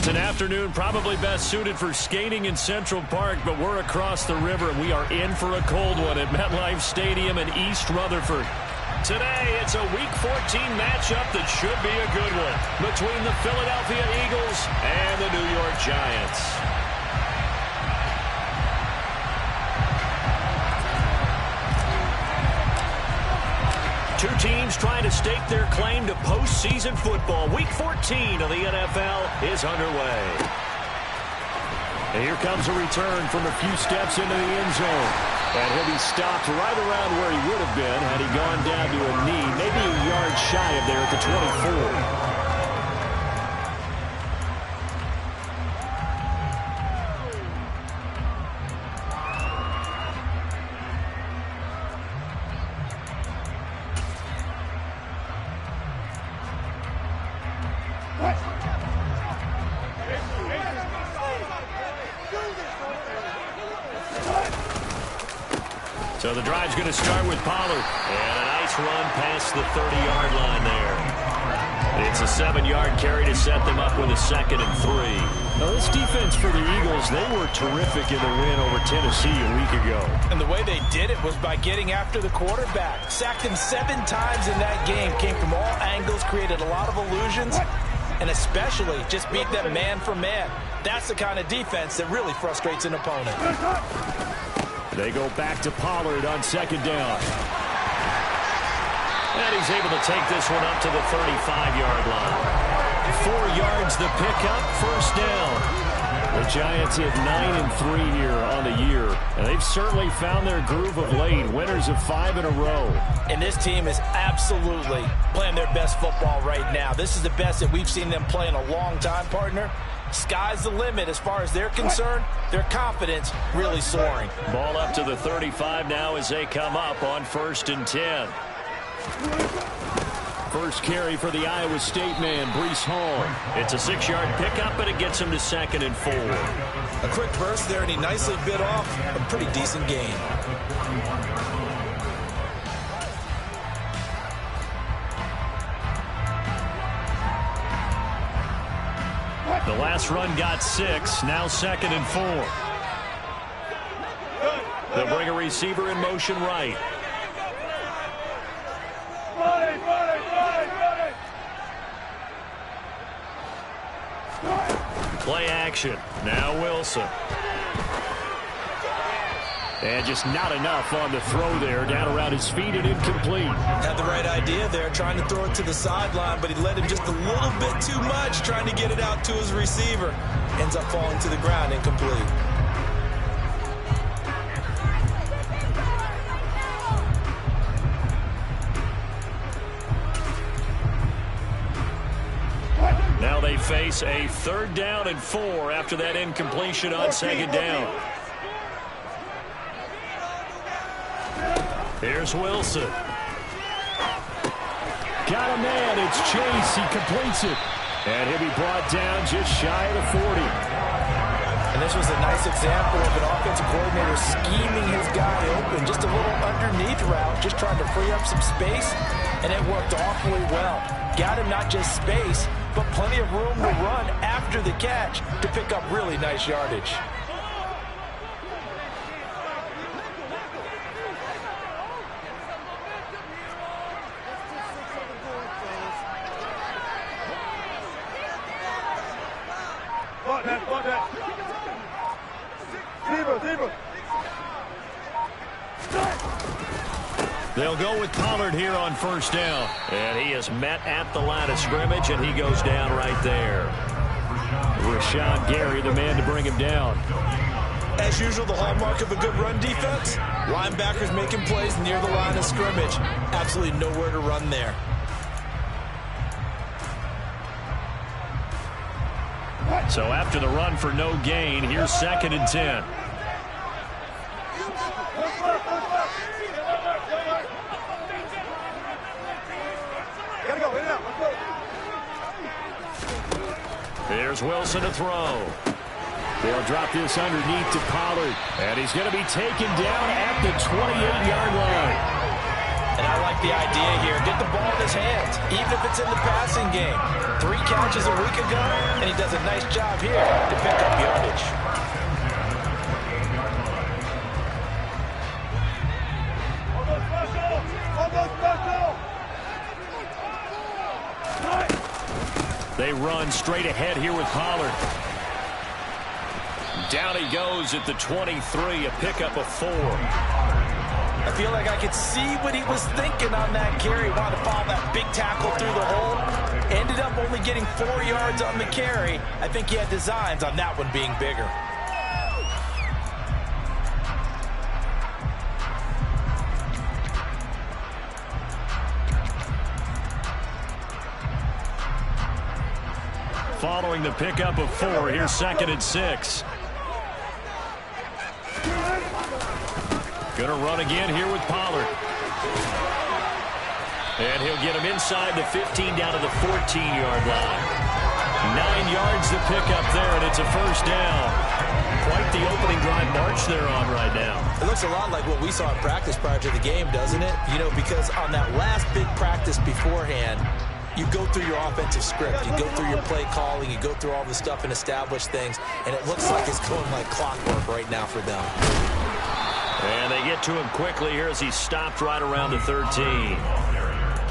it's an afternoon probably best suited for skating in Central Park, but we're across the river, and we are in for a cold one at MetLife Stadium in East Rutherford. Today, it's a Week 14 matchup that should be a good one between the Philadelphia Eagles and the New York Giants. Two teams trying to stake their claim to postseason football. Week 14 of the NFL is underway. And here comes a return from a few steps into the end zone. And he'll be stopped right around where he would have been had he gone down to a knee, maybe a yard shy of there at the 24. So the drive's going to start with Pollard. And a nice run past the 30-yard line there. It's a 7-yard carry to set them up with a 2nd and 3. Now, this defense for the Eagles, they were terrific in the win over Tennessee a week ago. And the way they did it was by getting after the quarterback. Sacked him 7 times in that game. Came from all angles, created a lot of illusions, and especially just beat them man for man. That's the kind of defense that really frustrates an opponent. They go back to Pollard on 2nd down. And he's able to take this one up to the 35-yard line. 4 yards the pickup, 1st down. The Giants hit 9-3 here on the year. And they've certainly found their groove of late. Winners of 5 in a row. And this team is absolutely playing their best football right now. This is the best that we've seen them play in a long time, partner. Sky's the limit as far as they're concerned. Their confidence really soaring. Ball up to the 35 now as they come up on 1st and 10. First carry for the Iowa State man, Breece Hall. It's a 6-yard pickup, but it gets him to 2nd and 4. A quick burst there, and he nicely bit off a pretty decent gain. The last run got 6, now 2nd and 4. They'll bring a receiver in motion right. Play action. Now Wilson. And just not enough on the throw there. Down around his feet and incomplete. Had the right idea there, trying to throw it to the sideline, but he let him just a little bit too much, trying to get it out to his receiver. Ends up falling to the ground, incomplete. Now they face a 3rd down and 4 after that incompletion on 2nd down. Here's Wilson. Got a man. It's Chase. He completes it. And he'll be brought down just shy of the 40. And this was a nice example of an offensive coordinator scheming his guy open. Just a little underneath route, just trying to free up some space. And it worked awfully well. Got him not just space, but plenty of room to run after the catch to pick up really nice yardage. They'll go with Pollard here on 1st down. And he is met at the line of scrimmage, and he goes down right there. Rashawn Gary, the man to bring him down. As usual, the hallmark of a good run defense, linebackers making plays near the line of scrimmage. Absolutely nowhere to run there. So after the run for no gain, here's 2nd and 10. Here's Wilson to throw. They'll drop this underneath to Pollard. And he's going to be taken down at the 28-yard line. And I like the idea here. Get the ball in his hands, even if it's in the passing game. 3 catches a week ago, and he does a nice job here to pick up yardage. They run straight ahead here with Pollard. Down he goes at the 23, a pickup of 4. I feel like I could see what he was thinking on that carry. Wanted to follow that big tackle through the hole. Ended up only getting 4 yards on the carry. I think he had designs on that one being bigger. Following the pickup of 4, here's 2nd and 6. Gonna run again here with Pollard. And he'll get him inside the 15 down to the 14-yard line. 9 yards to pick up there, and it's a first down. Quite the opening drive march they're on right now. It looks a lot like what we saw in practice prior to the game, doesn't it? You know, because on that last big practice beforehand, you go through your offensive script, you go through your play calling, you go through all the stuff and establish things, and it looks like it's going like clockwork right now for them. And they get to him quickly here as he's stopped right around the 13.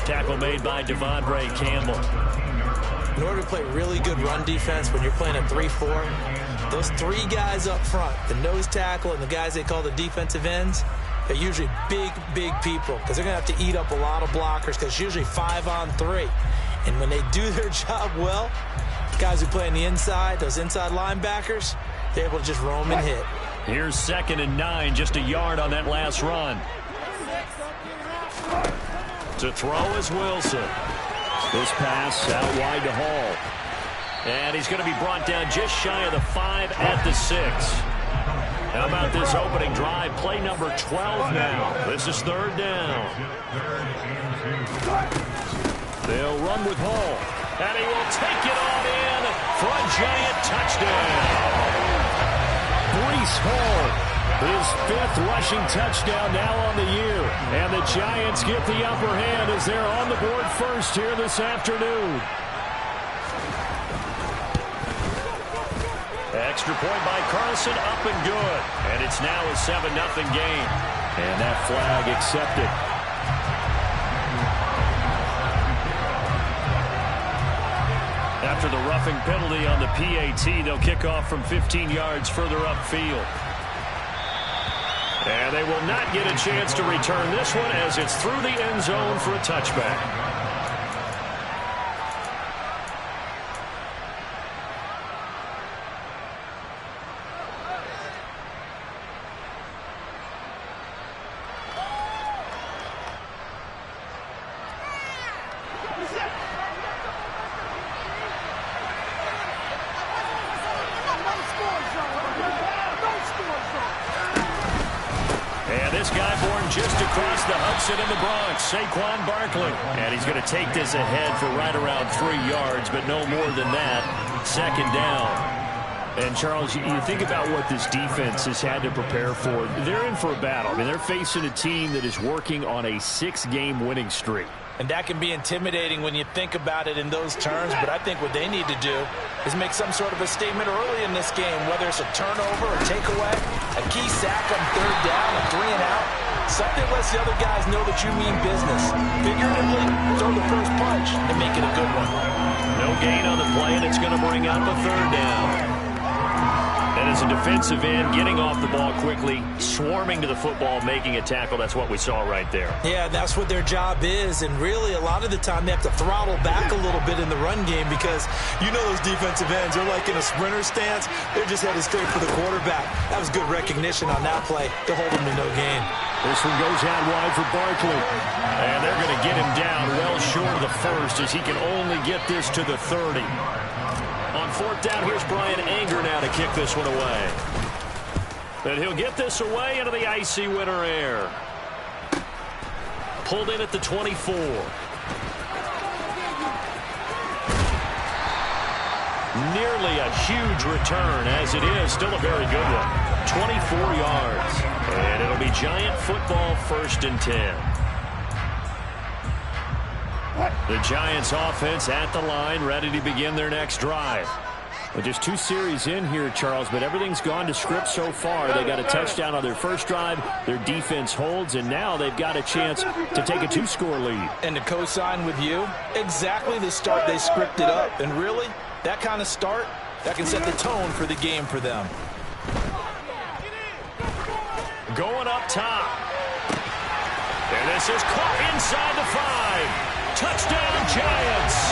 Tackle made by Devondre Campbell. In order to play really good run defense when you're playing a 3-4, those 3 guys up front, the nose tackle and the guys they call the defensive ends, they're usually big, big people because they're going to have to eat up a lot of blockers because it's usually 5-on-3. And when they do their job well, guys who play on the inside, those inside linebackers, they're able to just roam and hit. Here's 2nd and 9, just a yard on that last run. To throw is Wilson. This pass out wide to Hall. And he's going to be brought down just shy of the 5 at the 6. How about this opening drive? Play number 12 now. This is 3rd down. They'll run with Hall. And he will take it on in for a giant touchdown. Breece Hall, his 5th rushing touchdown now on the year. And the Giants get the upper hand as they're on the board first here this afternoon. Extra point by Carlson, up and good. And it's now a 7-0 game. And that flag accepted. After the roughing penalty on the PAT, they'll kick off from 15 yards further upfield. And they will not get a chance to return this one as it's through the end zone for a touchback. In the Bronx, Saquon Barkley. And he's going to take this ahead for right around 3 yards, but no more than that. 2nd down. And, Charles, you think about what this defense has had to prepare for. They're in for a battle. I mean, they're facing a team that is working on a 6-game winning streak. And that can be intimidating when you think about it in those terms, but I think what they need to do is make some sort of a statement early in this game, whether it's a turnover, a takeaway, a key sack on 3rd down, a 3-and-out. Something lets the other guys know that you mean business. Figuratively, throw the first punch and make it a good one. No gain on the play, and it's going to bring up a 3rd down. And as a defensive end, getting off the ball quickly, swarming to the football, making a tackle, that's what we saw right there. Yeah, that's what their job is. And really, a lot of the time, they have to throttle back a little bit in the run game because you know those defensive ends, they're like in a sprinter stance. They're just headed straight for the quarterback. That was good recognition on that play to hold him to no gain. This one goes out wide for Barkley. And they're going to get him down well short of the 1st as he can only get this to the 30. On 4th down, here's Brian Anger now to kick this one away. And he'll get this away into the icy winter air. Pulled in at the 24. Nearly a huge return, as it is. Still a very good one. 24 yards. And it'll be Giant football 1st and 10. The Giants offense at the line, ready to begin their next drive. Well, just 2 series in here, Charles, but everything's gone to script so far. They got a touchdown on their first drive. Their defense holds, and now they've got a chance to take a 2-score lead. And to co-sign with you, exactly the start they scripted up. And really, that kind of start, that can set the tone for the game for them. Going up top. And this is caught inside the 5. Touchdown, Giants.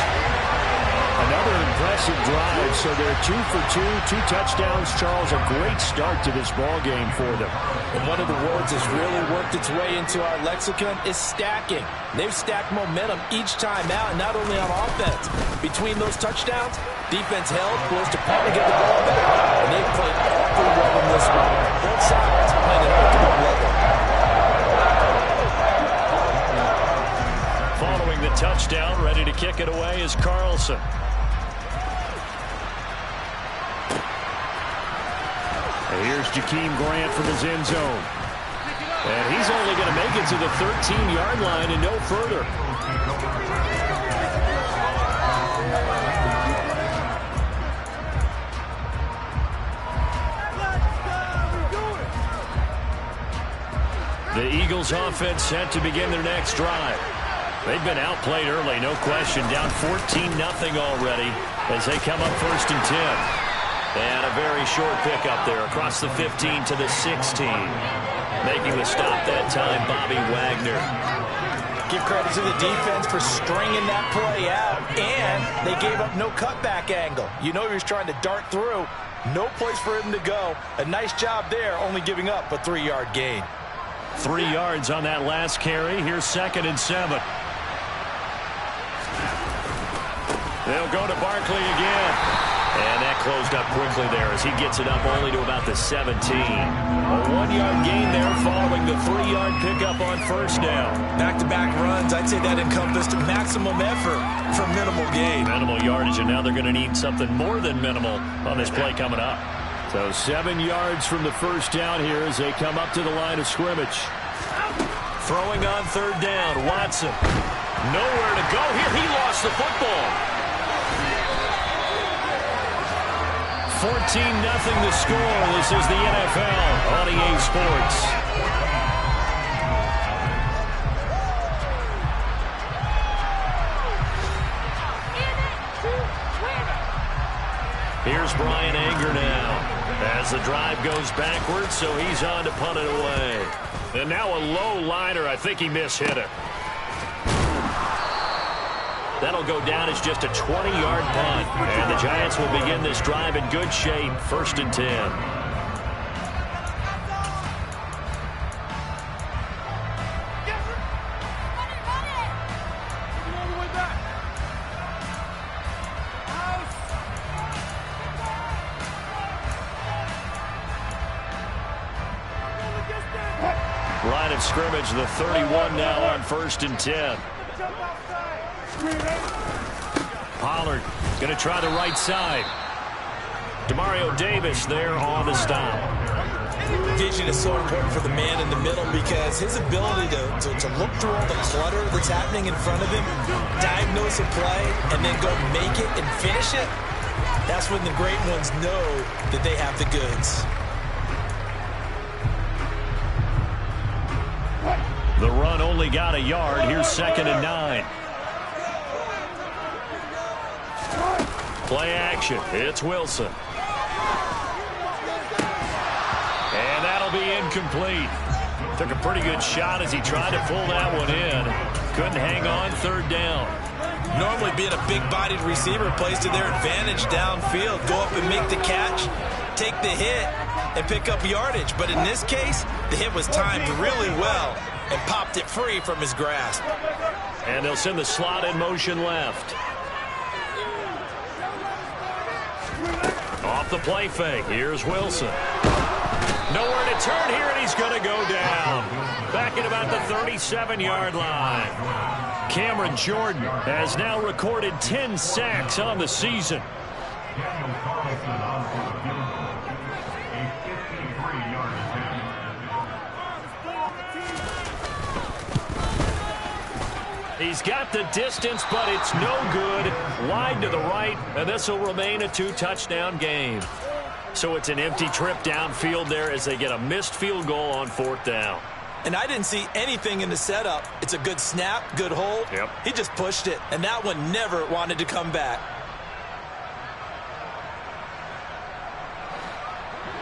Another impressive drive, so they're 2 for 2, 2 touchdowns. Charles, a great start to this ball game for them. And one of the words that's really worked its way into our lexicon is stacking. They've stacked momentum each time out, not only on offense. Between those touchdowns, defense held, forced opponent to get the ball back, and they've played awfully well in this one. Both sides playing at ultimate level. Following the touchdown, ready to kick it away is Carlson. And here's Jakeem Grant from his end zone. And he's only going to make it to the 13-yard line and no further. The Eagles offense set to begin their next drive. They've been outplayed early, no question. Down 14-0 already as they come up 1st and 10. And a very short pickup there across the 15 to the 16. Making the stop that time, Bobby Wagner. Give credit to the defense for stringing that play out. And they gave up no cutback angle. You know he was trying to dart through. No place for him to go. A nice job there, only giving up a 3-yard gain. 3 yards on that last carry. Here's 2nd and 7. They'll go to Barkley again. And that closed up quickly there as he gets it up only to about the 17. A 1-yard gain there following the 3-yard pickup on 1st down. Back-to-back runs, I'd say that encompassed maximum effort for minimal gain. Minimal yardage, and now they're going to need something more than minimal on this play coming up. So 7 yards from the 1st down here as they come up to the line of scrimmage. Throwing on 3rd down, Watson. Nowhere to go here. He lost the football. 14-0 the score. This is the NFL on EA Sports. Here's Brian Anger now as the drive goes backwards, so he's on to punt it away. And now a low liner. I think he mishit it. That'll go down as just a 20-yard punt. And the Giants will begin this drive in good shape. 1st and 10. Line of scrimmage, the 31 now on 1st and 10. Pollard going to try the right side. Demario Davis there on the stop. Vision is so important for the man in the middle because his ability to look through all the clutter that's happening in front of him, diagnose a play, and then go make it and finish it, that's when the great ones know that they have the goods. The run only got a yard. Here's 2nd and 9. Play action. It's Wilson. And that'll be incomplete. Took a pretty good shot as he tried to pull that one in. Couldn't hang on 3rd down. Normally being a big-bodied receiver plays to their advantage downfield. Go up and make the catch, take the hit, and pick up yardage. But in this case, the hit was timed really well and popped it free from his grasp. And they'll send the slot in motion left. Off the play fake. Here's Wilson. Nowhere to turn here, and he's going to go down. Back at about the 37-yard line. Cameron Jordan has now recorded 10 sacks on the season. He's got the distance, but it's no good. Wide to the right, and this will remain a 2-touchdown game. So it's an empty trip downfield there as they get a missed field goal on 4th down. And I didn't see anything in the setup. It's a good snap, good hold. Yep. He just pushed it, and that one never wanted to come back.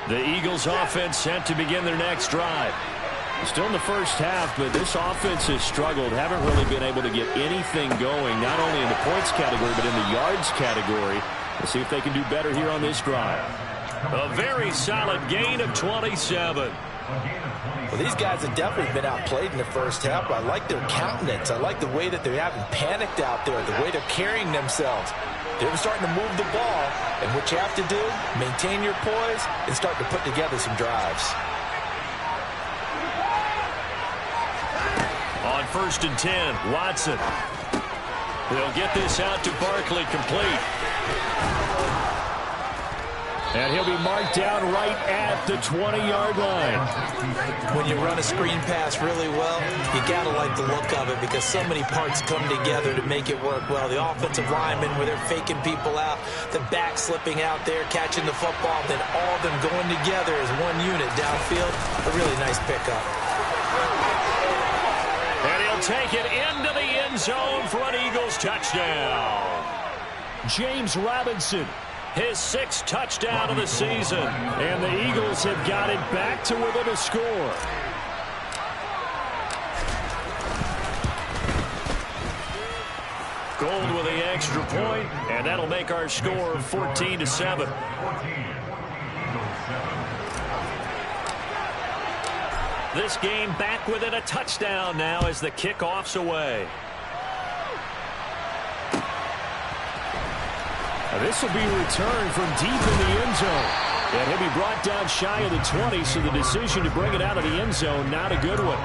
The Eagles offense set to begin their next drive. Still in the first half, but this offense has struggled. Haven't really been able to get anything going, not only in the points category, but in the yards category. We'll see if they can do better here on this drive. A very solid gain of 27. Well, these guys have definitely been outplayed in the first half, but I like their countenance. I like the way that they haven't panicked out there, the way they're carrying themselves. They're starting to move the ball, and what you have to do, maintain your poise and start to put together some drives. On 1st and 10, Watson. They'll get this out to Barkley, complete. And he'll be marked down right at the 20-yard line. When you run a screen pass really well, you got to like the look of it because so many parts come together to make it work well. The offensive linemen, where they're faking people out, the back slipping out there, catching the football, then all of them going together as one unit downfield. A really nice pickup. And he'll take it into the end zone for an Eagles touchdown. James Robinson, his 6th touchdown of the season. And the Eagles have got it back to within a score. Gold with the extra point, and that'll make our score 14-7. This game back within a touchdown now as the kickoff's away. This will be returned from deep in the end zone. And he'll be brought down shy of the 20, so the decision to bring it out of the end zone, not a good one.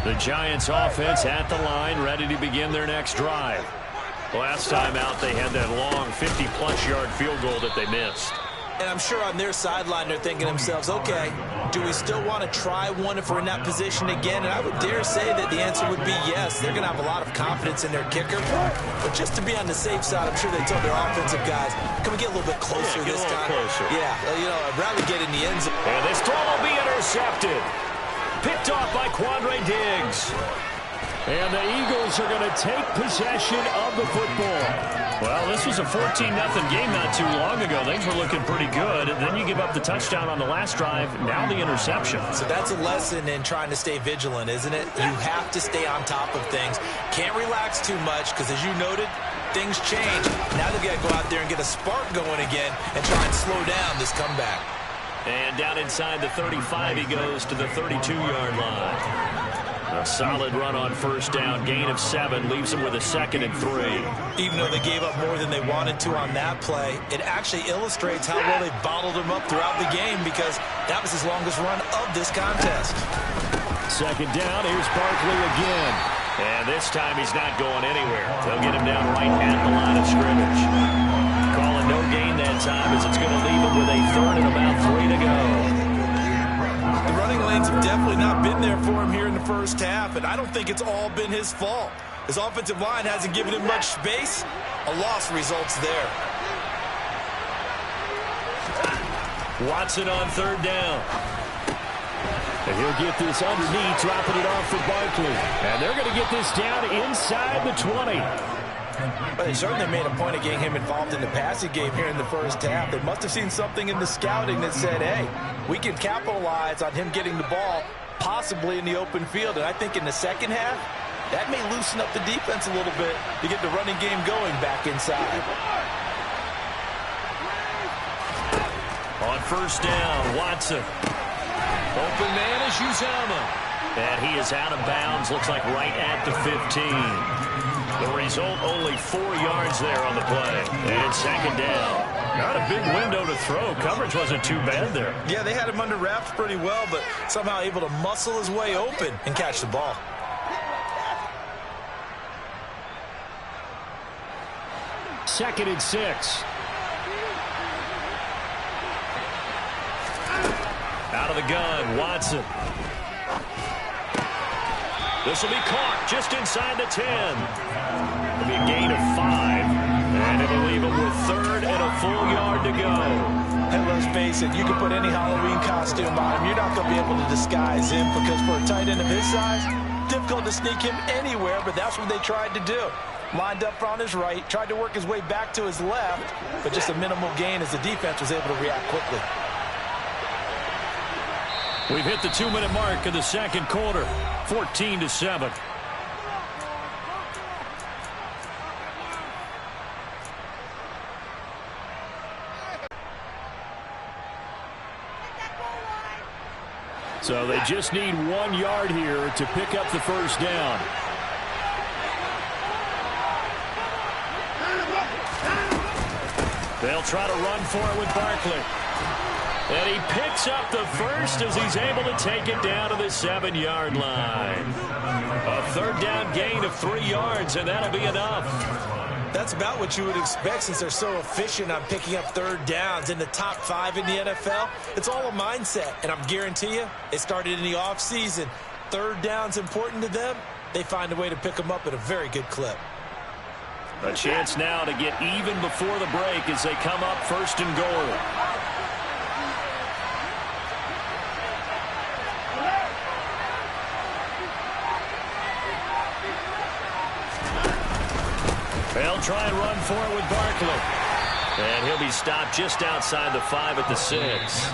The Giants offense at the line, ready to begin their next drive. Last time out, they had that long 50-plus yard field goal that they missed. And I'm sure on their sideline, they're thinking to themselves, okay, do we still want to try one if we're in that position again? And I would dare say that the answer would be yes. They're going to have a lot of confidence in their kicker. But just to be on the safe side, I'm sure they told their offensive guys, can we get a little bit closer this time? Closer. Yeah, I'd rather get in the end zone. And this throw will be intercepted. Picked off by Quandre Diggs. And the Eagles are going to take possession of the football. Well, this was a 14-0 game not too long ago. Things were looking pretty good. And then you give up the touchdown on the last drive. Now the interception. So that's a lesson in trying to stay vigilant, isn't it? You have to stay on top of things. Can't relax too much because, as you noted, things change. Now they've got to go out there and get a spark going again and try and slow down this comeback. And down inside the 35, he goes to the 32-yard line. A solid run on first down, gain of 7, leaves them with a 2nd and 3. Even though they gave up more than they wanted to on that play, it actually illustrates how well they bottled him up throughout the game because that was his longest run of this contest. 2nd down, here's Barkley again. And this time he's not going anywhere. They'll get him down right at the line of scrimmage. Calling no gain that time as it's going to leave him with a 3rd and about 3 to go. The running lanes have definitely not been there for him here in the first half, and I don't think it's all been his fault. His offensive line hasn't given him much space. A loss results there. Watson on 3rd down. And he'll get this underneath, dropping it off for Barkley. And they're going to get this down inside the 20. But they certainly made a point of getting him involved in the passing game here in the first half. They must have seen something in the scouting that said, hey, we can capitalize on him getting the ball possibly in the open field. And I think in the second half, that may loosen up the defense a little bit to get the running game going back inside. On first down, Watson. Open man is Uzomah. And he is out of bounds, looks like right at the 15. The result, only 4 yards there on the play. And 2nd down. Not a big window to throw. Coverage wasn't too bad there. Yeah, they had him under wraps pretty well, but somehow able to muscle his way open and catch the ball. 2nd and 6. Out of the gun, Watson. This will be caught just inside the 10. It'll be a gain of 5, and it'll leave him with 3rd and a full yard to go. And let's face it, you can put any Halloween costume on him. You're not going to be able to disguise him because for a tight end of his size, difficult to sneak him anywhere, but that's what they tried to do. Lined up on his right, tried to work his way back to his left, but just a minimal gain as the defense was able to react quickly. We've hit the 2-minute mark of the 2nd quarter, 14-7. So they just need 1 yard here to pick up the first down. They'll try to run for it with Barkley. And he picks up the first as he's able to take it down to the 7-yard line. A 3rd down gain of 3 yards, and that'll be enough. That's about what you would expect since they're so efficient on picking up 3rd downs in the top 5 in the NFL. It's all a mindset, and I'm guarantee you, it started in the offseason. 3rd down's important to them. They find a way to pick them up at a very good clip. A chance now to get even before the break as they come up 1st and goal. They'll try and run for it with Barkley. And he'll be stopped just outside the 5 at the 6.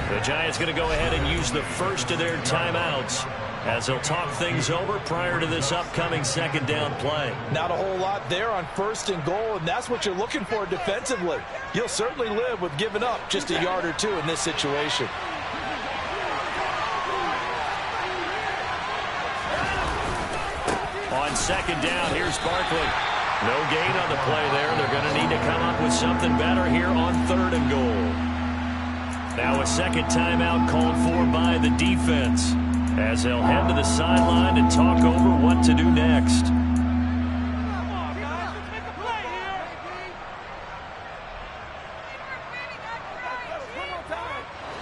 The Giants going to go ahead and use the first of their timeouts as they'll talk things over prior to this upcoming 2nd down play. Not a whole lot there on 1st and goal, and that's what you're looking for defensively. You'll certainly live with giving up just a yard or 2 in this situation. On 2nd down, here's Barkley. No gain on the play there. They're going to need to come up with something better here on 3rd and goal. Now a 2nd timeout called for by the defense as they'll head to the sideline and talk over what to do next.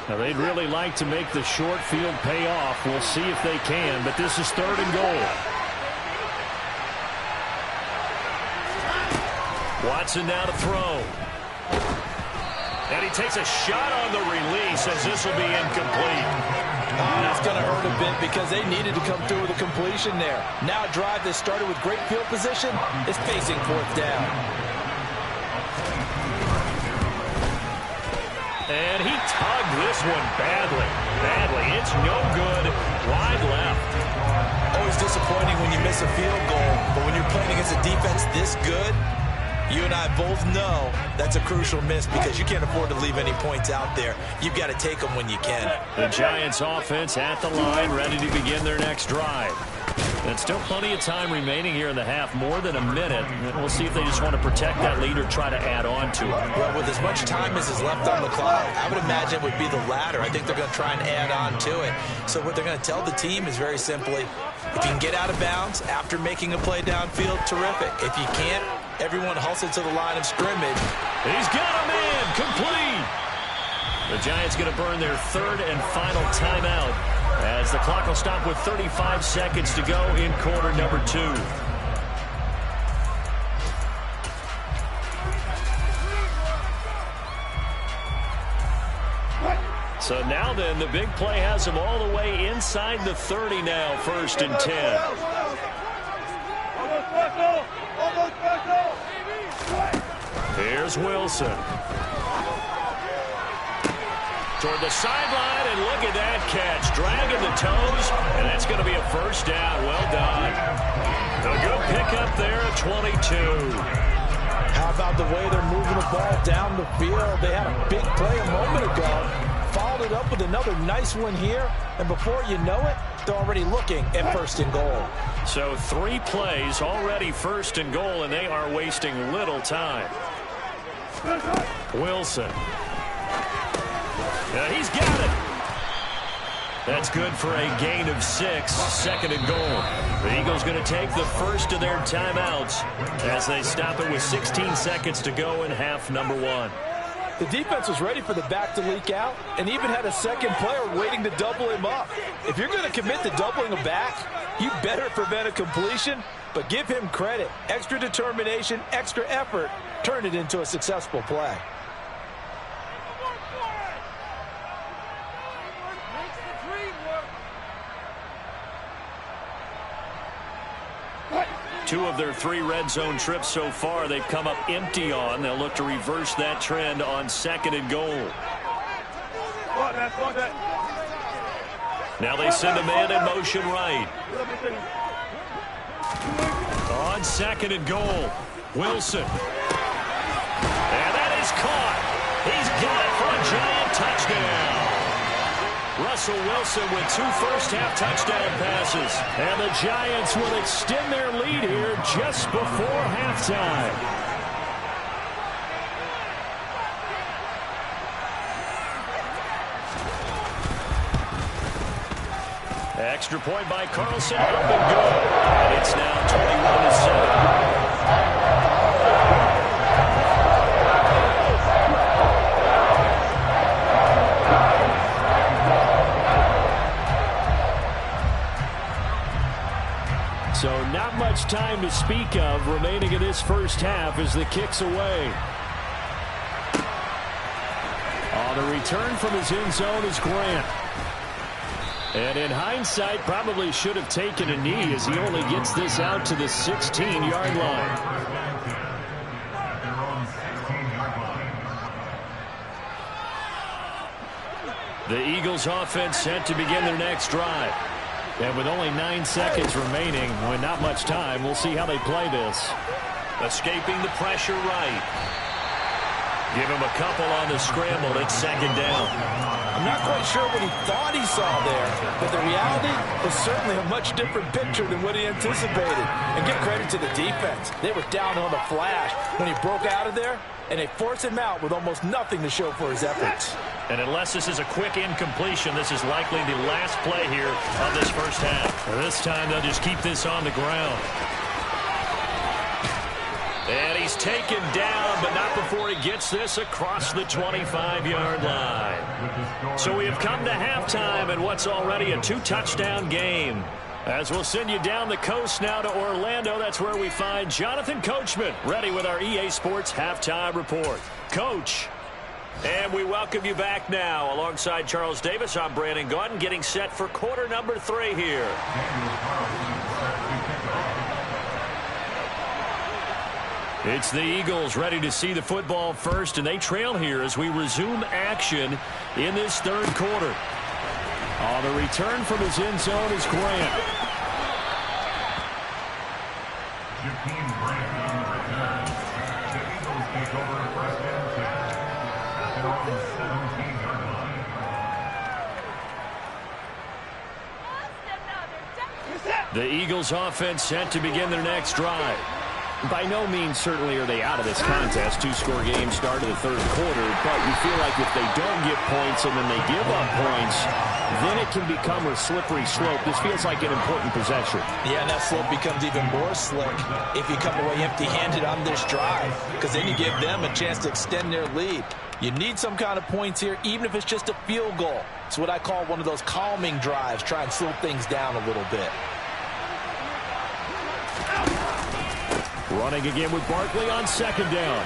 Now they'd really like to make the short field pay off. We'll see if they can, but this is 3rd and goal. Watson now to throw. And he takes a shot on the release as this will be incomplete. That's going to hurt a bit because they needed to come through with a completion there. Now a drive that started with great field position is facing 4th down. And he tugged this one badly. It's no good. Wide left. Always disappointing when you miss a field goal, but when you're playing against a defense this good, you and I both know that's a crucial miss because you can't afford to leave any points out there. You've got to take them when you can. The Giants offense at the line, ready to begin their next drive. And still plenty of time remaining here in the half, more than a minute. And we'll see if they just want to protect that lead or try to add on to it. Well, with as much time as is left on the clock, I would imagine it would be the latter. I think they're going to try and add on to it. So what they're going to tell the team is very simply, if you can get out of bounds after making a play downfield, terrific. If you can't, everyone hustle to the line of scrimmage. He's got a man, complete. The Giants going to burn their 3rd and final timeout as the clock will stop with 35 seconds to go in quarter number 2. So now then, the big play has them all the way inside the 30 now, 1st and 10. Here's Wilson. Toward the sideline, and look at that catch. Dragging the toes, and that's going to be a 1st down. Well done. A good pickup there at 22. How about the way they're moving the ball down the field? They had a big play a moment ago. Followed it up with another nice one here, and before you know it, they're already looking at 1st and goal. So 3 plays already 1st and goal, and they are wasting little time. Wilson. Yeah, he's got it. That's good for a gain of 6, 2nd and goal. The Eagles going to take the first of their timeouts as they stop it with 16 seconds to go in half number 1. The defense was ready for the back to leak out and even had a second player waiting to double him up. If you're going to commit to doubling a back, you better prevent a completion, but give him credit. Extra determination, extra effort, turn it into a successful play. Two of their 3 red zone trips so far, they've come up empty on. They'll look to reverse that trend on 2nd and goal. Now they send a man in motion right. On 2nd and goal, Wilson. And that is caught. He's got it for a Giant touchdown. Russell Wilson with 2 first-half touchdown passes. And the Giants will extend their lead here just before halftime. Extra point by Carlson. Up and good. And it's now 21-7. So not much time to speak of remaining in this first half as the kick's away. On the return from his end zone is Grant. And in hindsight, probably should have taken a knee as he only gets this out to the 16-yard line. The Eagles offense set to begin their next drive. And with only 9 seconds remaining, with not much time, we'll see how they play this. Escaping the pressure right. Give him a couple on the scramble. It's 2nd down. I'm not quite sure what he thought he saw there, but the reality was certainly a much different picture than what he anticipated. And give credit to the defense. They were down on the flash when he broke out of there, and they forced him out with almost nothing to show for his efforts. And unless this is a quick incompletion, this is likely the last play here of this first half. This time they'll just keep this on the ground. And he's taken down, but not before he gets this across the 25-yard line. So we have come to halftime in what's already a 2-touchdown game. As we'll send you down the coast now to Orlando, that's where we find Jonathan Coachman ready with our EA Sports Halftime Report. Coach. And we welcome you back now. Alongside Charles Davis, I'm Brandon Gaudin, getting set for quarter number 3 here. It's the Eagles ready to see the football first, and they trail here as we resume action in this 3rd quarter. On the return from his end zone is Grant. The Eagles offense set to begin their next drive. By no means certainly are they out of this contest. 2-score game start of the 3rd quarter, but you feel like if they don't get points and then they give up points, then it can become a slippery slope. This feels like an important possession. Yeah, and that slope becomes even more slick if you come away empty-handed on this drive, because then you give them a chance to extend their lead. You need some kind of points here, even if it's just a field goal. It's what I call one of those calming drives, try and slow things down a little bit. Running again with Barkley on 2nd down.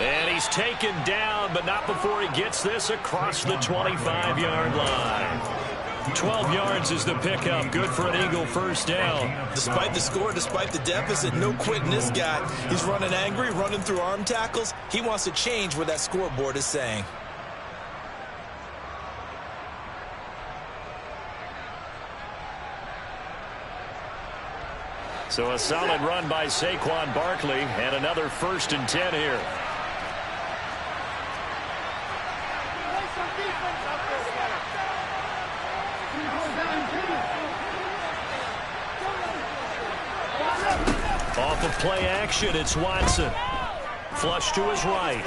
And he's taken down, but not before he gets this across the 25-yard line. 12 yards is the pickup. Good for an Eagle first down. Despite the score, despite the deficit, no quitting this guy. He's running angry, running through arm tackles. He wants to change what that scoreboard is saying. So a solid run by Saquon Barkley, and another 1st and 10 here. Off of play action, it's Watson. Flush to his right.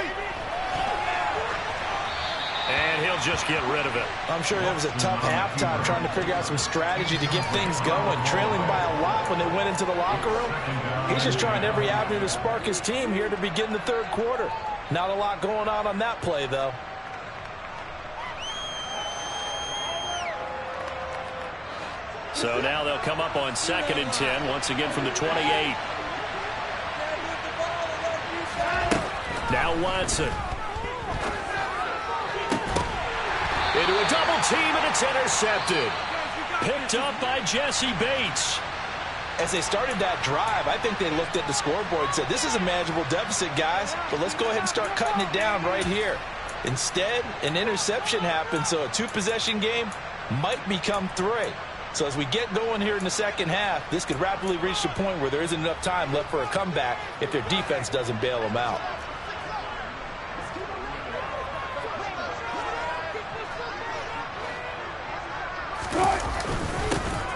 And he'll they'll just get rid of it. I'm sure it was a tough halftime trying to figure out some strategy to get things going, trailing by a lot when they went into the locker room. He's just trying every avenue to spark his team here to begin the third quarter. Not a lot going on that play, though. So now they'll come up on 2nd and 10, once again from the 28. Now Watson. Into a double team, and it's intercepted. Picked up by Jesse Bates. As they started that drive, I think they looked at the scoreboard and said, this is a manageable deficit, guys, but let's go ahead and start cutting it down right here. Instead, an interception happened, so a 2-possession game might become 3. So as we get going here in the second half, this could rapidly reach the point where there isn't enough time left for a comeback if their defense doesn't bail them out.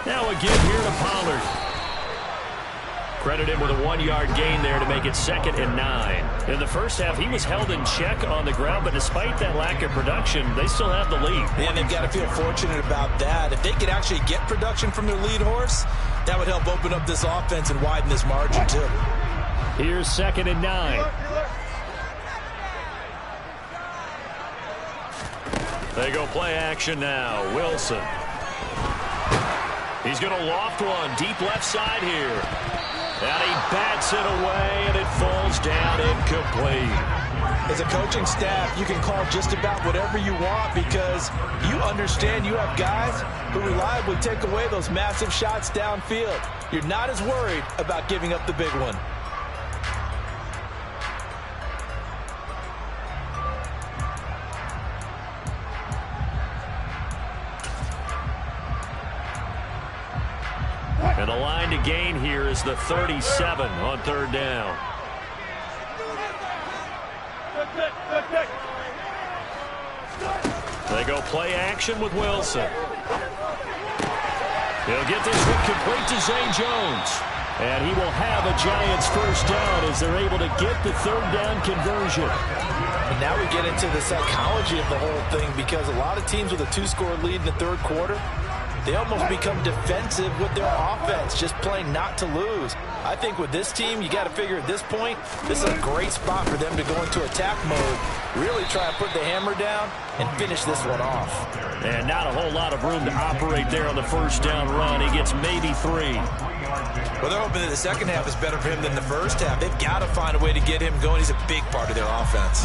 Now again here to Pollard. Credit him with a 1-yard gain there to make it 2nd and 9. In the first half, he was held in check on the ground, but despite that lack of production, they still have the lead. And they've got to feel fortunate about that. If they could actually get production from their lead horse, that would help open up this offense and widen this margin too. Here's 2nd and 9. They go play action now. Wilson. He's going to loft one deep left side here. And he bats it away, and it falls down incomplete. As a coaching staff, you can call just about whatever you want because you understand you have guys who reliably take away those massive shots downfield. You're not as worried about giving up the big one. And the line to gain here is the 37 on 3rd down. They go play action with Wilson. He'll get this one complete to Zay Jones. And he will have a Giants first down as they're able to get the 3rd down conversion. And now we get into the psychology of the whole thing because a lot of teams with a 2-score lead in the third quarter, they almost become defensive with their offense, just playing not to lose. I think with this team, you got to figure at this point, this is a great spot for them to go into attack mode, really try to put the hammer down and finish this one off. And not a whole lot of room to operate there on the first down run. He gets maybe 3. Well, they're hoping that the second half is better for him than the first half. They've got to find a way to get him going. He's a big part of their offense.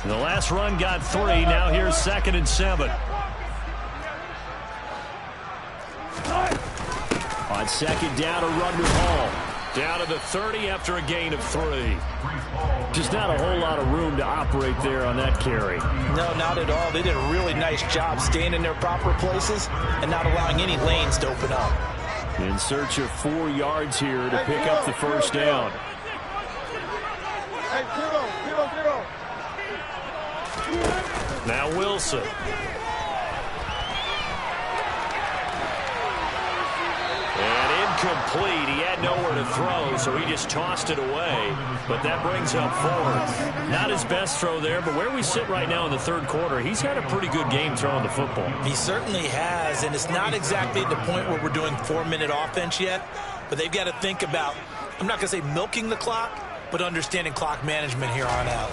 The last run got 3. Now here's 2nd and 7. On 2nd down, a run with Hall. Down to the 30 after a gain of 3. Just not a whole lot of room to operate there on that carry. No, not at all. They did a really nice job staying in their proper places and not allowing any lanes to open up. In search of 4 yards here to pick up the first down. Now Wilson. Incomplete. He had nowhere to throw, so he just tossed it away. But that brings up 4th. Not his best throw there, but where we sit right now in the third quarter, he's had a pretty good game throwing the football. He certainly has, and it's not exactly at the point where we're doing 4-minute offense yet, but they've got to think about, I'm not going to say milking the clock, but understanding clock management here on out.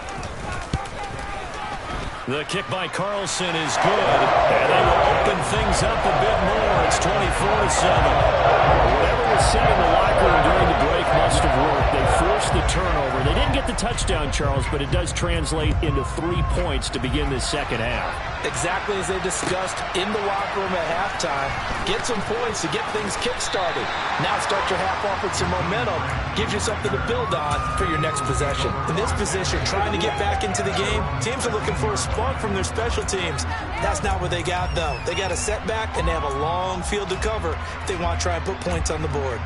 The kick by Carlson is good, and they will open things up a bit more. It's 24-7. Whatever was said in the locker room during the break must have worked. They forced the turnover. They didn't get the touchdown, Charles, but it does translate into 3 points to begin this second half. Exactly as they discussed in the locker room at halftime. Get some points to get things kick-started. Now start your half off with some momentum. Gives you something to build on for your next possession. In this position, trying to get back into the game, teams are looking for a spark from their special teams. That's not what they got, though. They got a setback, and they have a long field to cover if they want to try and put points on the board.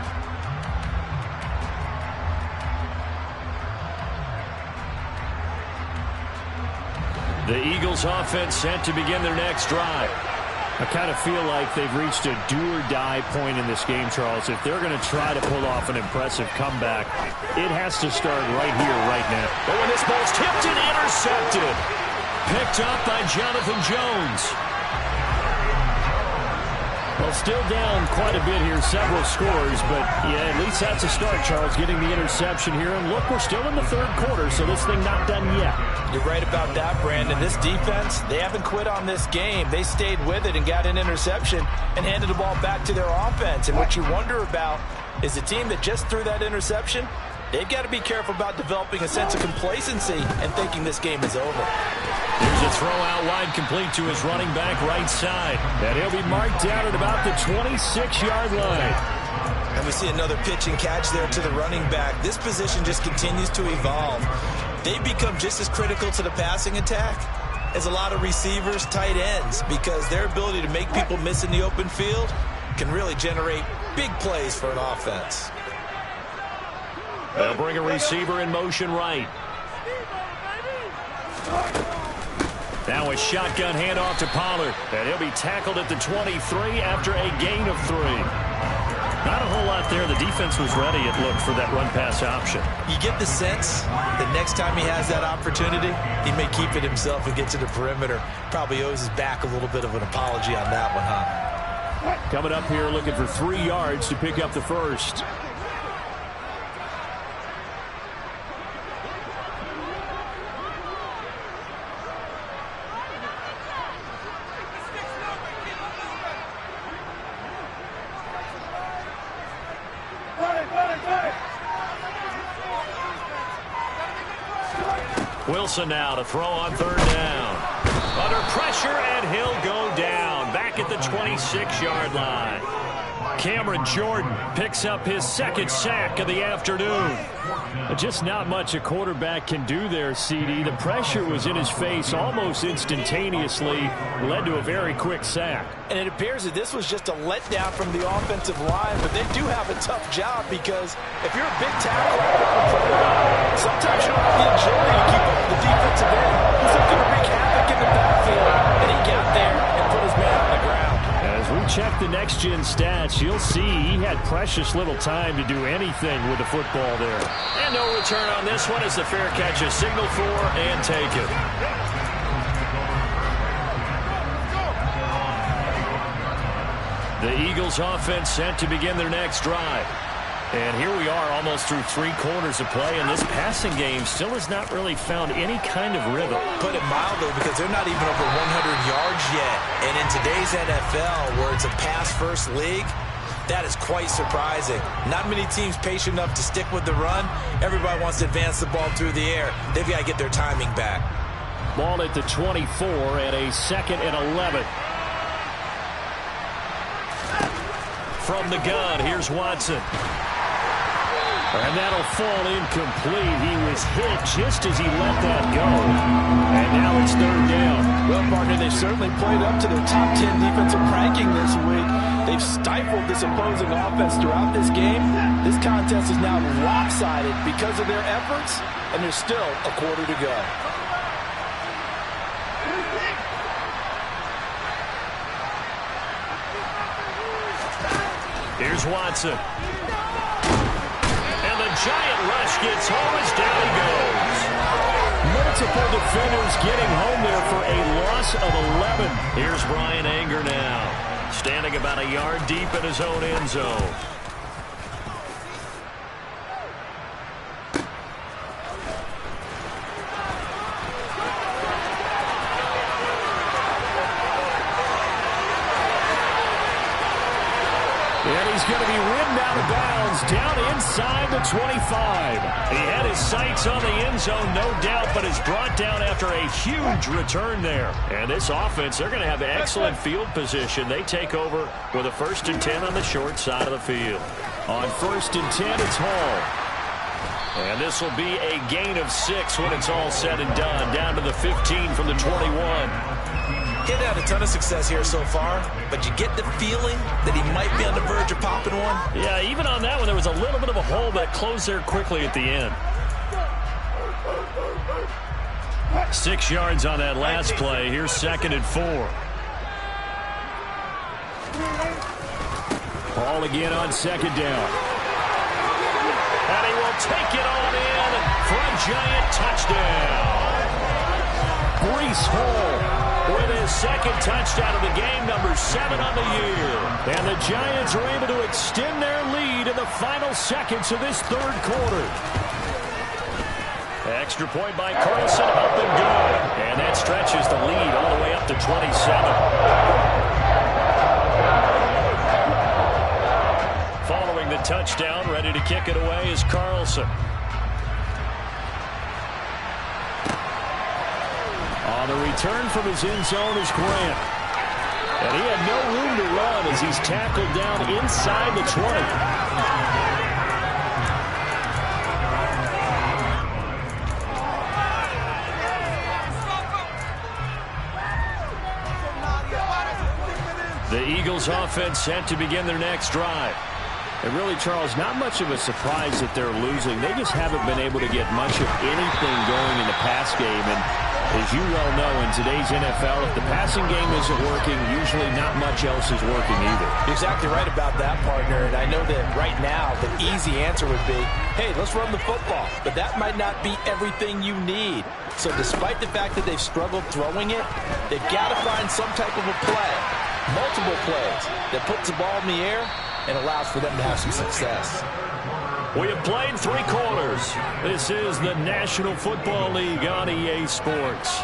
The Eagles offense set to begin their next drive. I kind of feel like they've reached a do-or-die point in this game, Charles. If they're going to try to pull off an impressive comeback, it has to start right here, right now. But when this ball's tipped and intercepted, picked up by Jonathan Jones. Well, still down quite a bit here, several scores, but yeah, at least that's a start, Charles, getting the interception here. And look, we're still in the third quarter, so this thing not done yet. You're right about that, Brandon. This defense, they haven't quit on this game. They stayed with it and got an interception and handed the ball back to their offense. And what you wonder about is the team that just threw that interception, they've got to be careful about developing a sense of complacency and thinking this game is over. Here's a throw out wide, complete to his running back right side. And he'll be marked down at about the 26-yard line. And we see another pitch and catch there to the running back. This position just continues to evolve. They become just as critical to the passing attack as a lot of receivers, tight ends, because their ability to make people miss in the open field can really generate big plays for an offense. They'll bring a receiver in motion right. Now a shotgun handoff to Pollard. And he'll be tackled at the 23 after a gain of 3. Not a whole lot there. The defense was ready, it looked, for that run-pass option. You get the sense that next time he has that opportunity, he may keep it himself and get to the perimeter. Probably owes his back a little bit of an apology on that one, huh? Coming up here looking for 3 yards to pick up the first. Wilson now to throw on third down. Under pressure, and he'll go down. Back at the 26-yard line. Cameron Jordan picks up his second sack of the afternoon. Just not much a quarterback can do there, CD. The pressure was in his face almost instantaneously, led to a very quick sack. And it appears that this was just a letdown from the offensive line, but they do have a tough job because if you're a big tackle, sometimes you don't have the agility to keep up with the defensive end. He's looking to wreak havoc in the backfield, and he got there and put his man on the ground. As we check the next-gen stats, you'll see he had precious little time to do anything with the football there. And no return on this one as the fair catch is signaled for and taken. The Eagles offense set to begin their next drive. And here we are almost through 3 quarters of play, and this passing game still has not really found any kind of rhythm. Put it mildly, because they're not even over 100 yards yet. And in today's NFL, where it's a pass-first league, that is quite surprising. Not many teams patient enough to stick with the run. Everybody wants to advance the ball through the air. They've got to get their timing back. Ball at the 24 and a 2nd and 11. From the gun, here's Watson. And that'll fall incomplete. He was hit just as he let that go. And now it's third down. Well, partner, they've certainly played up to their top 10 defensive ranking this week. They've stifled this opposing offense throughout this game. This contest is now lopsided because of their efforts, and there's still a quarter to go. Here's Watson. And the giant rush gets home as down he goes. Multiple defenders getting home there for a loss of 11. Here's Brian Anger now, standing about a yard deep in his own end zone. And he's going to be ridden out of bounds down inside the 25. He had his sights on the end zone, no doubt, but is brought down after a huge return there. And this offense, they're going to have excellent field position. They take over with a 1st and 10 on the short side of the field. On 1st and 10, it's Hall. And this will be a gain of 6 when it's all said and done. Down to the 15 from the 21. He's had a ton of success here so far, but you get the feeling that he might be on the verge of popping one. Yeah, even on that one, there was a little bit of a hole, but it closed there quickly at the end. 6 yards on that last play. Here's 2nd and 4. Hall again on 2nd down. And he will take it on in for a giant touchdown. Breece Hall with his second touchdown of the game, number 7 on the year. And the Giants are able to extend their lead in the final seconds of this third quarter. Extra point by Carlson, up and good. And that stretches the lead all the way up to 27. Following the touchdown, ready to kick it away is Carlson. On the return from his end zone is Grant. And he had no room to run as he's tackled down inside the 20. The Eagles offense set to begin their next drive. And really, Charles, not much of a surprise that they're losing. They just haven't been able to get much of anything going in the pass game. And as you well know, in today's NFL, if the passing game isn't working, usually not much else is working either. You're exactly right about that, partner. And I know that right now the easy answer would be, hey, let's run the football. But that might not be everything you need. So despite the fact that they've struggled throwing it, they've got to find some type of a play, multiple plays, that puts the ball in the air and allows for them to have some success. We have played 3 quarters. This is the National Football League on EA Sports.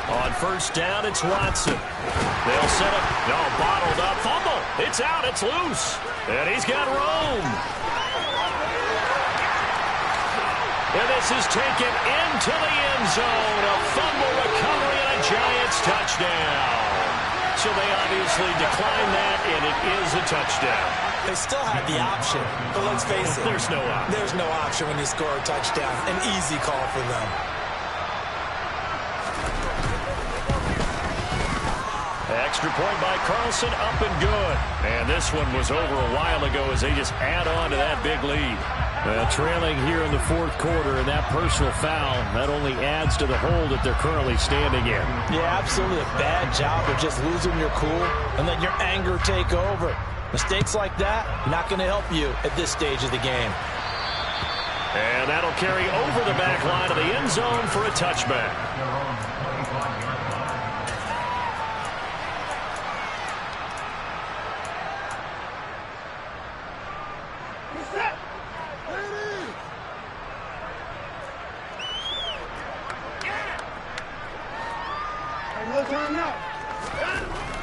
On first down, it's Watson. They'll set up. No, bottled up. Fumble. It's out. It's loose. And he's got room. And this is taken into the end zone. A fumble recovery and a Giants touchdown. So they obviously declined that, and it is a touchdown. They still had the option, but let's face it. There's no option. There's no option when you score a touchdown. An easy call for them. Extra point by Carlson, up and good. And this one was over a while ago as they just add on to that big lead. Trailing here in the fourth quarter, and that personal foul, that only adds to the hole that they're currently standing in. Yeah, absolutely a bad job of just losing your cool and letting your anger take over. Mistakes like that, not going to help you at this stage of the game. And that'll carry over the back line of the end zone for a touchback.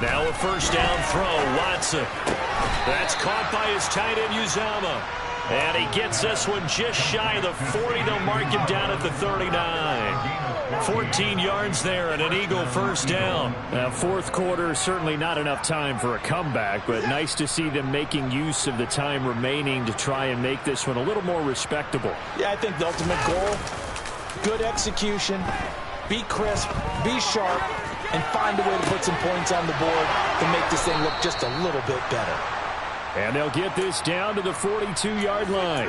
Now a first down throw, Watson. That's caught by his tight end, Uzomah. And he gets this one just shy of the 40. They'll mark him down at the 39. 14 yards there and an Eagle first down. Now, fourth quarter, certainly not enough time for a comeback, but nice to see them making use of the time remaining to try and make this one a little more respectable. Yeah, I think the ultimate goal, good execution, be crisp, be sharp, and find a way to put some points on the board to make this thing look just a little bit better. And they'll get this down to the 42-yard line.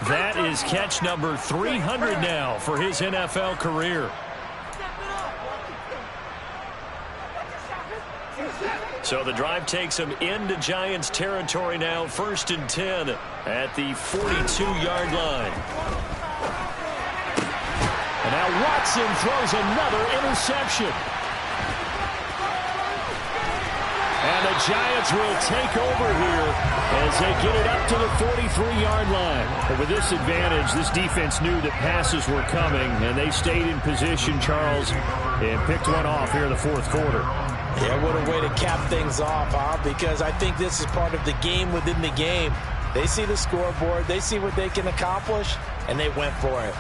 That is catch number 300 now for his NFL career. So the drive takes him into Giants territory now, 1st and 10 at the 42-yard line. And now Watson throws another interception. And the Giants will take over here as they get it up to the 43-yard line. But with this advantage, this defense knew that passes were coming, and they stayed in position, Charles, and picked one off here in the fourth quarter. Yeah, what a way to cap things off, huh? Because I think this is part of the game within the game. They see the scoreboard, they see what they can accomplish, and they went for it.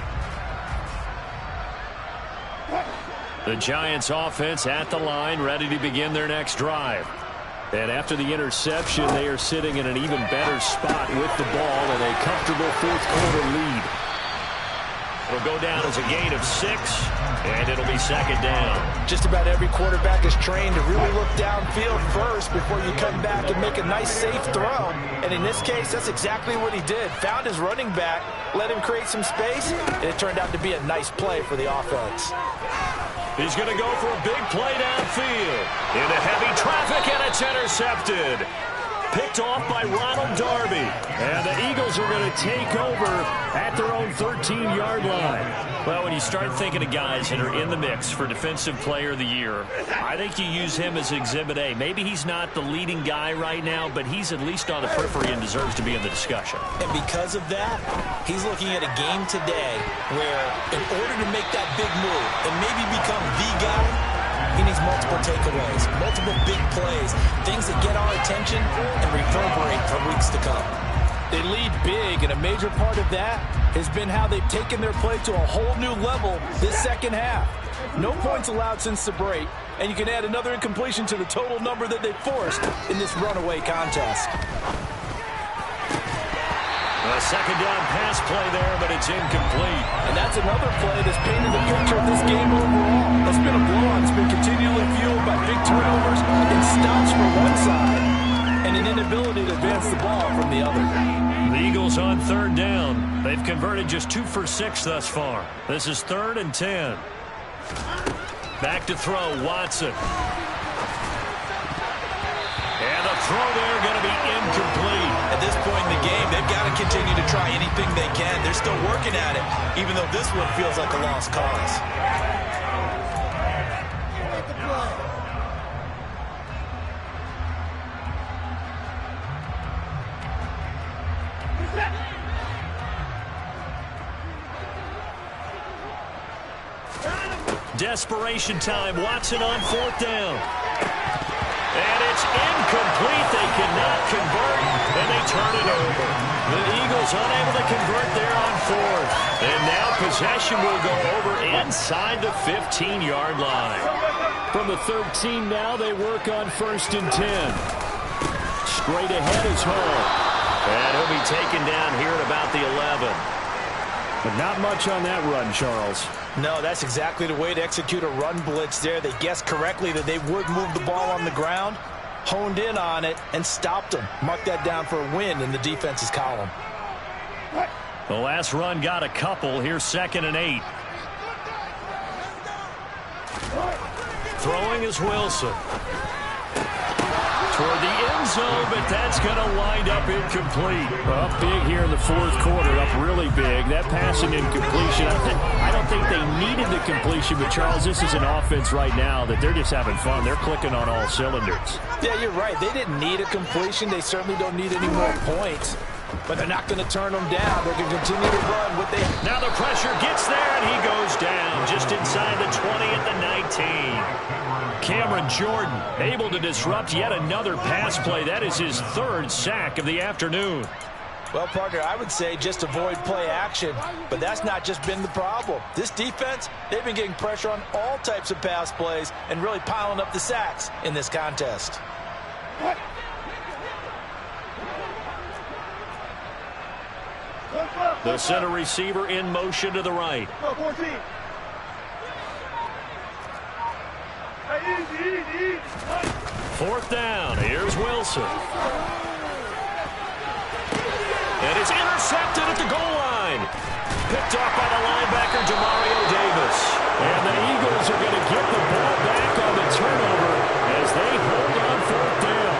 The Giants offense at the line, ready to begin their next drive. And after the interception, they are sitting in an even better spot with the ball and a comfortable fourth quarter lead. It'll go down as a gain of 6, and it'll be second down. Just about every quarterback is trained to really look downfield first before you come back and make a nice, safe throw. And in this case, that's exactly what he did. Found his running back, let him create some space, and it turned out to be a nice play for the offense. He's going to go for a big play downfield. Into heavy traffic, and it's intercepted. Picked off by Ronald Darby. And the Eagles are going to take over at their own 13-yard line. Well, when you start thinking of guys that are in the mix for Defensive Player of the Year, I think you use him as Exhibit A. Maybe he's not the leading guy right now, but he's at least on the periphery and deserves to be in the discussion. And because of that, he's looking at a game today where in order to make that big move and maybe become the guy, he needs multiple takeaways, multiple big plays, things that get our attention and reverberate for weeks to come. They lead big, and a major part of that has been how they've taken their play to a whole new level this second half. No points allowed since the break, and you can add another incompletion to the total number that they forced in this runaway contest. A second down pass play there, but it's incomplete. And that's another play that's painted the picture of this game overall. It's been a blowout. It's been continually fueled by big turnovers and stops for one side and an inability to advance the ball from the other. The Eagles on third down. They've converted just 2 for 6 thus far. This is 3rd and 10. Back to throw, Watson. And the throw there going to be incomplete. At this point in the game, they've got to continue to try anything they can. They're still working at it, even though this one feels like a lost cause. Desperation time. Watson on 4th down. And it's incomplete. They cannot convert, and they turn it over. The Eagles unable to convert there on 4th. And now possession will go over inside the 15-yard line. From the 13 now, they work on 1st and 10. Straight ahead is Hall. And he'll be taken down here at about the 11. But not much on that run, Charles. No, that's exactly the way to execute a run blitz there. They guessed correctly that they would move the ball on the ground, honed in on it, and stopped them. Mark that down for a win in the defense's column. The last run got a couple. Here's 2nd and 8. Throwing is Wilson. Toward the end zone, but that's going to wind up incomplete. Up big here in the 4th quarter, up really big. That passing incompletion, I don't think they needed the completion, but Charles, this is an offense right now that they're just having fun. They're clicking on all cylinders. Yeah, you're right. They didn't need a completion. They certainly don't need any more points. But they're not going to turn them down. They're going to continue to run what they... Now the pressure gets there, and he goes down just inside the 20 at the 19. Cameron Jordan able to disrupt yet another pass play. That is his 3rd sack of the afternoon. Well, partner, I would say just avoid play action, but that's not just been the problem. This defense, they've been getting pressure on all types of pass plays and really piling up the sacks in this contest. The center receiver in motion to the right. 4th down. Here's Wilson. And it's intercepted at the goal line. Picked off by the linebacker, Demario Davis. And the Eagles are going to get the ball back on the turnover as they hold on 4th down.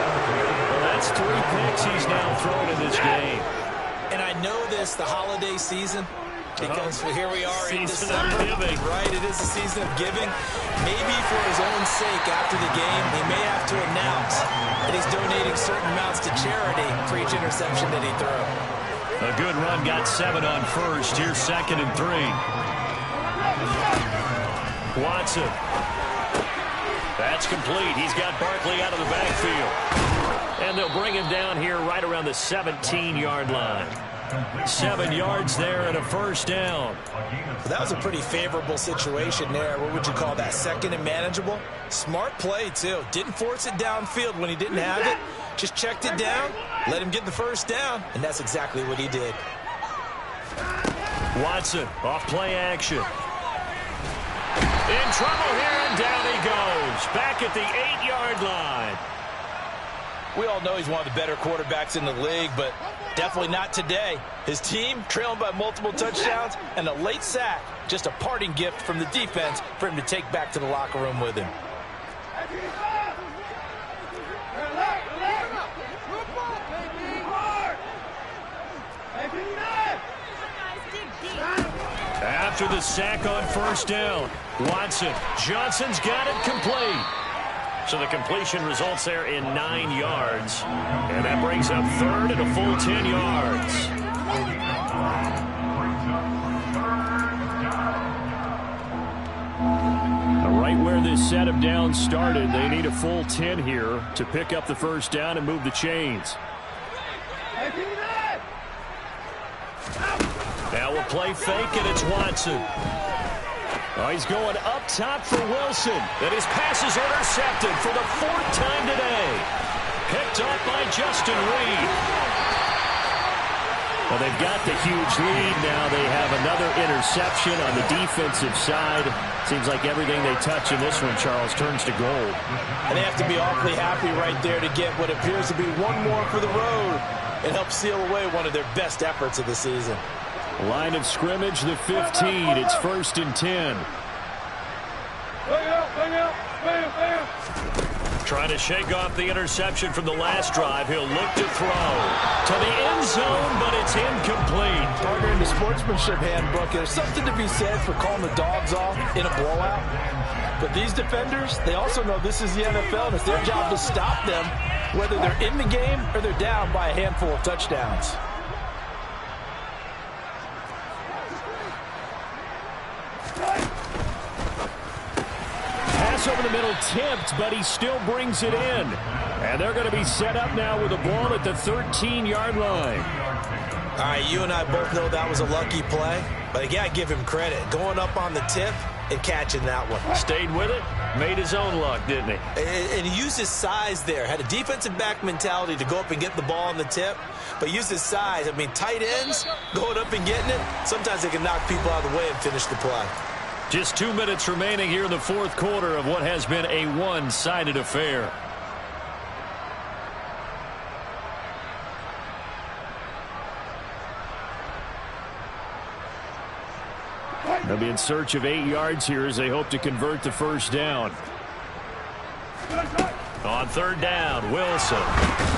Well, that's 3 picks he's now thrown in this game. And I know this, the holiday season, because here we are in Season December. of giving. Right, it is the season of giving. Maybe for his own sake after the game, he may have to announce that he's donating certain amounts to charity for each interception that he threw. A good run, got 7 on 1st. Here's 2nd and 3. Watson. That's complete. He's got Barkley out of the backfield. And they'll bring him down here right around the 17-yard line. 7 yards there and a 1st down. That was a pretty favorable situation there. What would you call that? 2nd and manageable? Smart play, too. Didn't force it downfield when he didn't have it. Just checked it down, let him get the 1st down, and that's exactly what he did. Watson off play action. In trouble here, and down he goes. Back at the 8-yard line. We all know he's one of the better quarterbacks in the league, but definitely not today. His team trailing by multiple touchdowns and a late sack. Just a parting gift from the defense for him to take back to the locker room with him. After the sack on first down, Watson. Johnson's got it complete. So the completion results there in 9 yards. And that brings up third and a full 10 yards. Right where this set of downs started, they need a full 10 here to pick up the first down and move the chains. Now we'll play fake, and it's Watson. Oh, he's going up top for Wilson. And his pass is intercepted for the 4th time today. Picked up by Justin Reed. Well, they've got the huge lead now. They have another interception on the defensive side. Seems like everything they touch in this one, Charles, turns to gold. And they have to be awfully happy right there to get what appears to be one more for the road and help seal away one of their best efforts of the season. Line of scrimmage, the 15. It's 1st and 10. Trying to shake off the interception from the last drive. He'll look to throw to the end zone, but it's incomplete. Partner, in the sportsmanship handbook, there's something to be said for calling the dogs off in a blowout. But these defenders, they also know this is the NFL, and it's their job to stop them, whether they're in the game or they're down by a handful of touchdowns. Over the middle tipped, but he still brings it in. And they're going to be set up now with the ball at the 13-yard line. All right, you and I both know that was a lucky play, but again, I give him credit. Going up on the tip and catching that one. Stayed with it, made his own luck, didn't he? And he used his size there. Had a defensive back mentality to go up and get the ball on the tip, but used his size. I mean, tight ends going up and getting it, sometimes they can knock people out of the way and finish the play. Just 2 minutes remaining here in the 4th quarter of what has been a one-sided affair. They'll be in search of 8 yards here as they hope to convert the first down. On 3rd down, Wilson.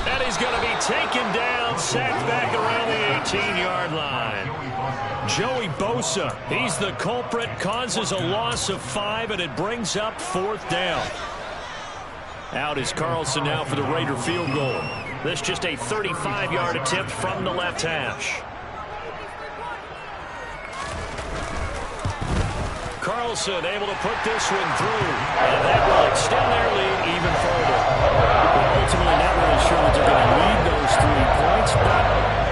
And he's going to be taken down, sacked back around the 18-yard line. Joey Bosa, he's the culprit, causes a loss of 5, and it brings up 4th down. Out is Carlson now for the Raider field goal. This just a 35-yard attempt from the left hash. Carlson able to put this one through, and that will extend their lead even further. Well, ultimately, not really sure that they're going to lead those 3 points, but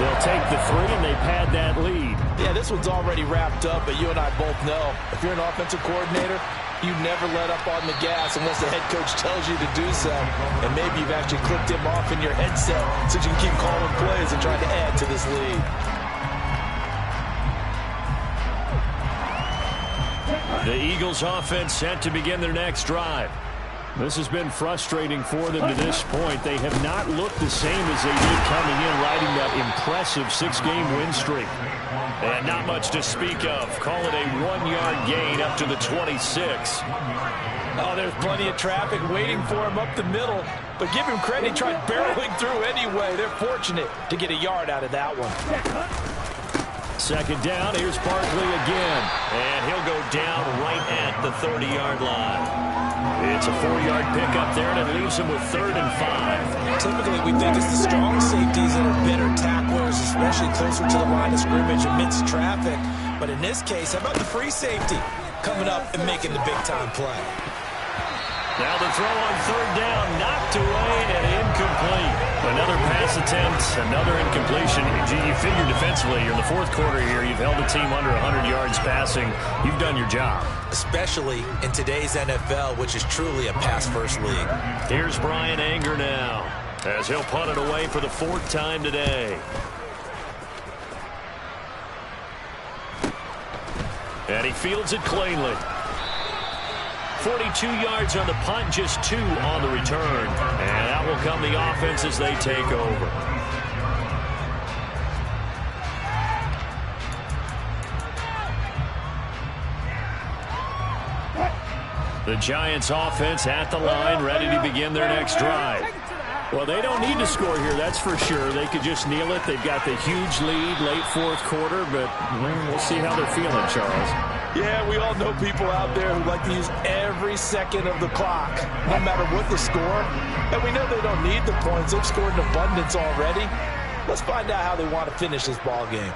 they'll take the 3, and they pad that lead. Yeah, this one's already wrapped up, but you and I both know if you're an offensive coordinator, you never let up on the gas unless the head coach tells you to do so. And maybe you've actually clicked him off in your headset so you can keep calling plays and trying to add to this lead. The Eagles offense set to begin their next drive. This has been frustrating for them to this point. They have not looked the same as they did coming in, riding that impressive 6-game win streak. And not much to speak of. Call it a 1-yard gain up to the 26. Oh, there's plenty of traffic waiting for him up the middle. But give him credit, he tried barreling through anyway. They're fortunate to get a yard out of that one. 2nd down, here's Barkley again. And he'll go down right at the 30-yard line. It's a 4-yard pickup there, and it leaves him with 3rd and 5. Typically, we think it's the strong safeties that are better tacklers, especially closer to the line of scrimmage amidst traffic. But in this case, how about the free safety coming up and making the big-time play? Now the throw on 3rd down, knocked away and incomplete. Another pass attempt, another incompletion. You figure defensively, you're in the 4th quarter here, you've held the team under 100 yards passing. You've done your job. Especially in today's NFL, which is truly a pass-first league. Here's Brian Anger now, as he'll punt it away for the 4th time today. And he fields it cleanly. 42 yards on the punt, just 2 on the return. And out will come the offense as they take over. The Giants offense at the line, ready to begin their next drive. Well, they don't need to score here, that's for sure. They could just kneel it. They've got the huge lead, late fourth quarter, but we'll see how they're feeling, Charles. Yeah, we all know people out there who like to use every second of the clock, no matter what the score. And we know they don't need the points. They've scored in abundance already. Let's find out how they want to finish this ball game.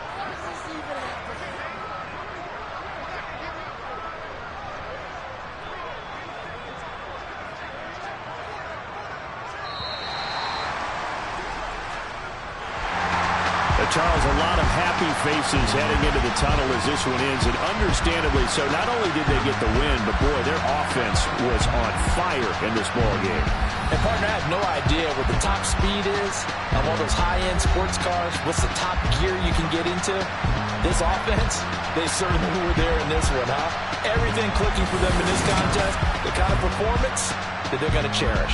Charles, a lot of happy faces heading into the tunnel as this one ends, and understandably so. Not only did they get the win, but boy, their offense was on fire in this ball game. And partner, I have no idea what the top speed is on one of those high-end sports cars. What's the top gear you can get into? This offense, they certainly were there in this one, huh? Everything clicking for them in this contest, the kind of performance that they're going to cherish.